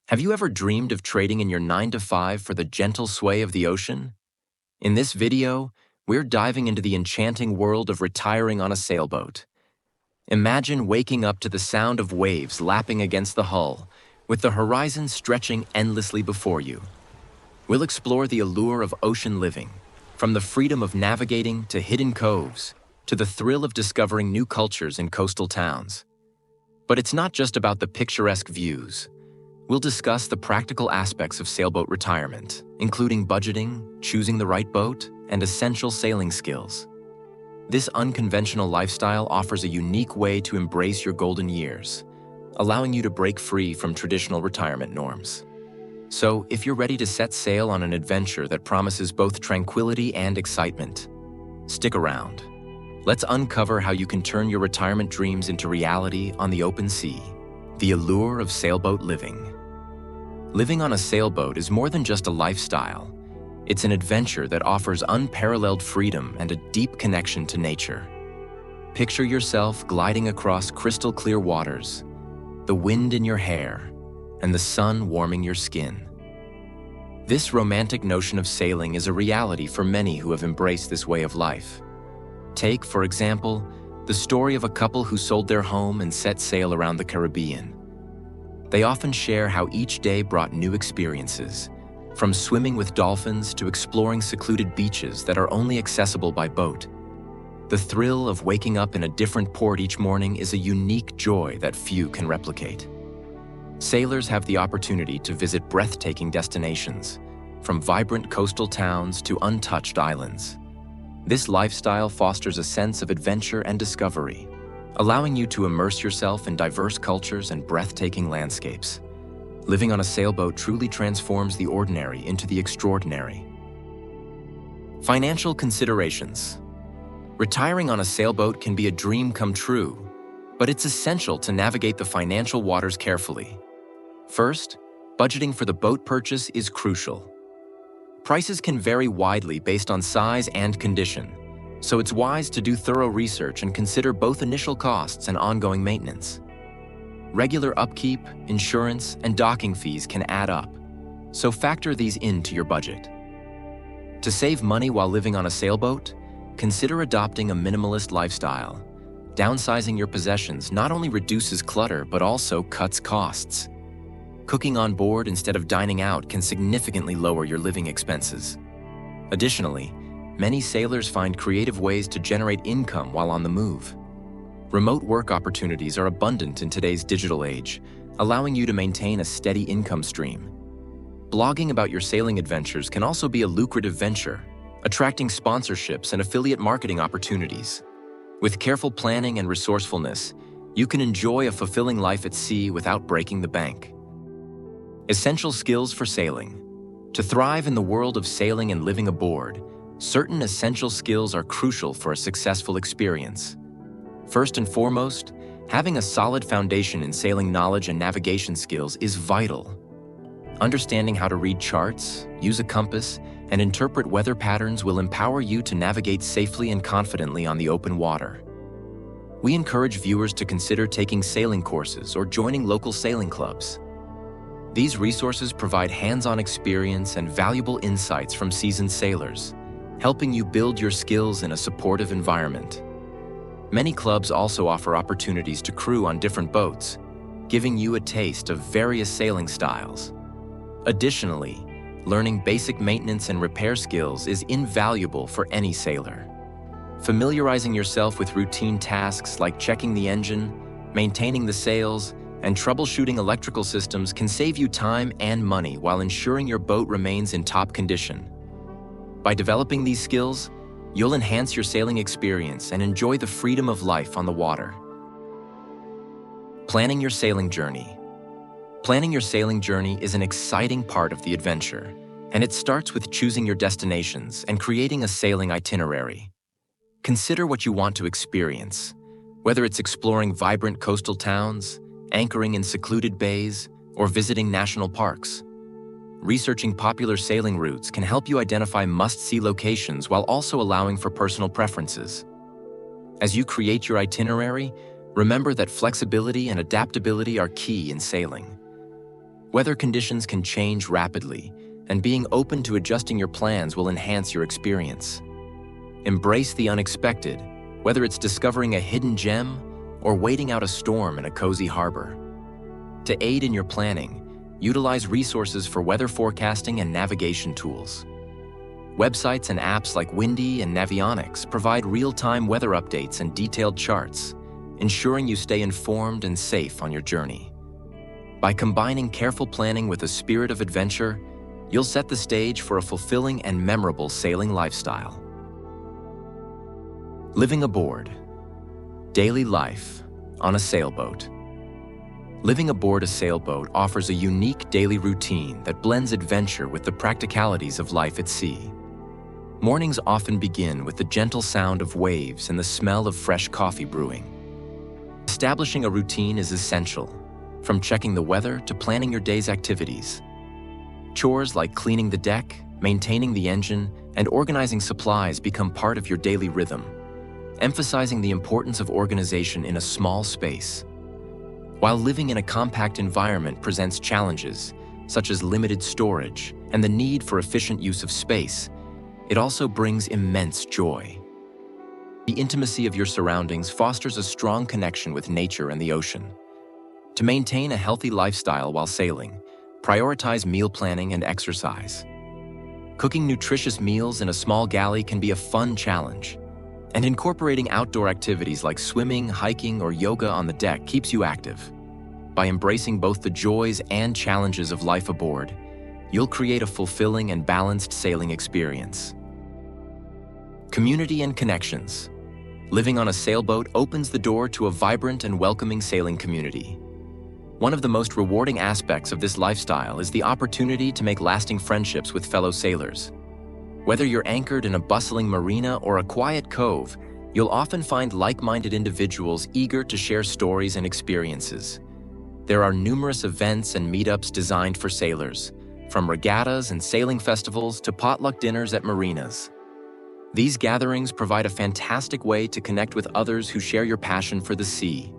Have you ever dreamed of trading in your 9 to 5 for the gentle sway of the ocean? In this video, we're diving into the enchanting world of retiring on a sailboat. Imagine waking up to the sound of waves lapping against the hull, with the horizon stretching endlessly before you. We'll explore the allure of ocean living, from the freedom of navigating to hidden coves, to the thrill of discovering new cultures in coastal towns. But it's not just about the picturesque views. We'll discuss the practical aspects of sailboat retirement, including budgeting, choosing the right boat, and essential sailing skills. This unconventional lifestyle offers a unique way to embrace your golden years, allowing you to break free from traditional retirement norms. So, if you're ready to set sail on an adventure that promises both tranquility and excitement, stick around. Let's uncover how you can turn your retirement dreams into reality on the open sea. The allure of sailboat living. Living on a sailboat is more than just a lifestyle. It's an adventure that offers unparalleled freedom and a deep connection to nature. Picture yourself gliding across crystal clear waters, the wind in your hair, and the sun warming your skin. This romantic notion of sailing is a reality for many who have embraced this way of life. Take, for example, the story of a couple who sold their home and set sail around the Caribbean. They often share how each day brought new experiences, from swimming with dolphins to exploring secluded beaches that are only accessible by boat. The thrill of waking up in a different port each morning is a unique joy that few can replicate. Sailors have the opportunity to visit breathtaking destinations, from vibrant coastal towns to untouched islands. This lifestyle fosters a sense of adventure and discovery, allowing you to immerse yourself in diverse cultures and breathtaking landscapes. Living on a sailboat truly transforms the ordinary into the extraordinary. Financial considerations. Retiring on a sailboat can be a dream come true, but it's essential to navigate the financial waters carefully. First, budgeting for the boat purchase is crucial. Prices can vary widely based on size and condition, so it's wise to do thorough research and consider both initial costs and ongoing maintenance. Regular upkeep, insurance, and docking fees can add up, so factor these into your budget. To save money while living on a sailboat, consider adopting a minimalist lifestyle. Downsizing your possessions not only reduces clutter but also cuts costs. Cooking on board instead of dining out can significantly lower your living expenses. Additionally, many sailors find creative ways to generate income while on the move. Remote work opportunities are abundant in today's digital age, allowing you to maintain a steady income stream. Blogging about your sailing adventures can also be a lucrative venture, attracting sponsorships and affiliate marketing opportunities. With careful planning and resourcefulness, you can enjoy a fulfilling life at sea without breaking the bank. Essential skills for sailing. To thrive in the world of sailing and living aboard, certain essential skills are crucial for a successful experience. First and foremost, having a solid foundation in sailing knowledge and navigation skills is vital. Understanding how to read charts, use a compass, and interpret weather patterns will empower you to navigate safely and confidently on the open water. We encourage viewers to consider taking sailing courses or joining local sailing clubs. These resources provide hands-on experience and valuable insights from seasoned sailors, helping you build your skills in a supportive environment. Many clubs also offer opportunities to crew on different boats, giving you a taste of various sailing styles. Additionally, learning basic maintenance and repair skills is invaluable for any sailor. Familiarizing yourself with routine tasks like checking the engine, maintaining the sails, and troubleshooting electrical systems can save you time and money while ensuring your boat remains in top condition. By developing these skills, you'll enhance your sailing experience and enjoy the freedom of life on the water. Planning your sailing journey. Planning your sailing journey is an exciting part of the adventure, and it starts with choosing your destinations and creating a sailing itinerary. Consider what you want to experience, whether it's exploring vibrant coastal towns, anchoring in secluded bays, or visiting national parks. Researching popular sailing routes can help you identify must-see locations while also allowing for personal preferences. As you create your itinerary, remember that flexibility and adaptability are key in sailing. Weather conditions can change rapidly, and being open to adjusting your plans will enhance your experience. Embrace the unexpected, whether it's discovering a hidden gem or waiting out a storm in a cozy harbor. To aid in your planning, utilize resources for weather forecasting and navigation tools. Websites and apps like Windy and Navionics provide real-time weather updates and detailed charts, ensuring you stay informed and safe on your journey. By combining careful planning with a spirit of adventure, you'll set the stage for a fulfilling and memorable sailing lifestyle. Living aboard. Daily life on a sailboat. Living aboard a sailboat offers a unique daily routine that blends adventure with the practicalities of life at sea. Mornings often begin with the gentle sound of waves and the smell of fresh coffee brewing. Establishing a routine is essential, from checking the weather to planning your day's activities. Chores like cleaning the deck, maintaining the engine, and organizing supplies become part of your daily rhythm, emphasizing the importance of organization in a small space. While living in a compact environment presents challenges, such as limited storage and the need for efficient use of space, it also brings immense joy. The intimacy of your surroundings fosters a strong connection with nature and the ocean. To maintain a healthy lifestyle while sailing, prioritize meal planning and exercise. Cooking nutritious meals in a small galley can be a fun challenge, and incorporating outdoor activities like swimming, hiking, or yoga on the deck keeps you active. By embracing both the joys and challenges of life aboard, you'll create a fulfilling and balanced sailing experience. Community and connections. Living on a sailboat opens the door to a vibrant and welcoming sailing community. One of the most rewarding aspects of this lifestyle is the opportunity to make lasting friendships with fellow sailors. Whether you're anchored in a bustling marina or a quiet cove, you'll often find like-minded individuals eager to share stories and experiences. There are numerous events and meetups designed for sailors, from regattas and sailing festivals to potluck dinners at marinas. These gatherings provide a fantastic way to connect with others who share your passion for the sea.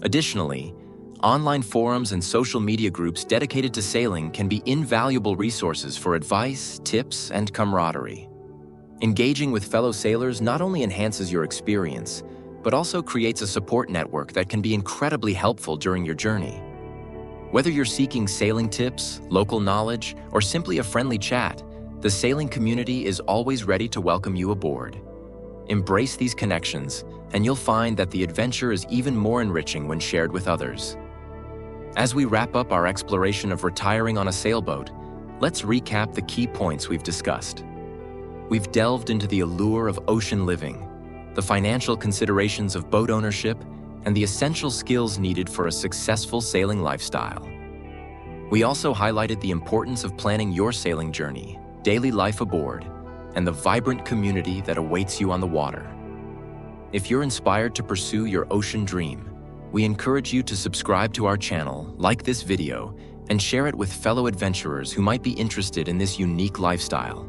Additionally, online forums and social media groups dedicated to sailing can be invaluable resources for advice, tips, and camaraderie. Engaging with fellow sailors not only enhances your experience, but also creates a support network that can be incredibly helpful during your journey. Whether you're seeking sailing tips, local knowledge, or simply a friendly chat, the sailing community is always ready to welcome you aboard. Embrace these connections, and you'll find that the adventure is even more enriching when shared with others. As we wrap up our exploration of retiring on a sailboat, let's recap the key points we've discussed. We've delved into the allure of ocean living, the financial considerations of boat ownership, and the essential skills needed for a successful sailing lifestyle. We also highlighted the importance of planning your sailing journey, daily life aboard, and the vibrant community that awaits you on the water. If you're inspired to pursue your ocean dream, we encourage you to subscribe to our channel, like this video, and share it with fellow adventurers who might be interested in this unique lifestyle.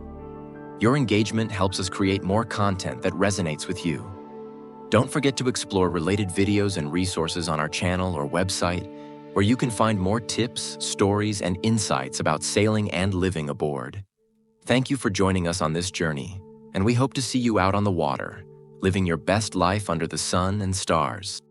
Your engagement helps us create more content that resonates with you. Don't forget to explore related videos and resources on our channel or website, where you can find more tips, stories, and insights about sailing and living aboard. Thank you for joining us on this journey, and we hope to see you out on the water, living your best life under the sun and stars.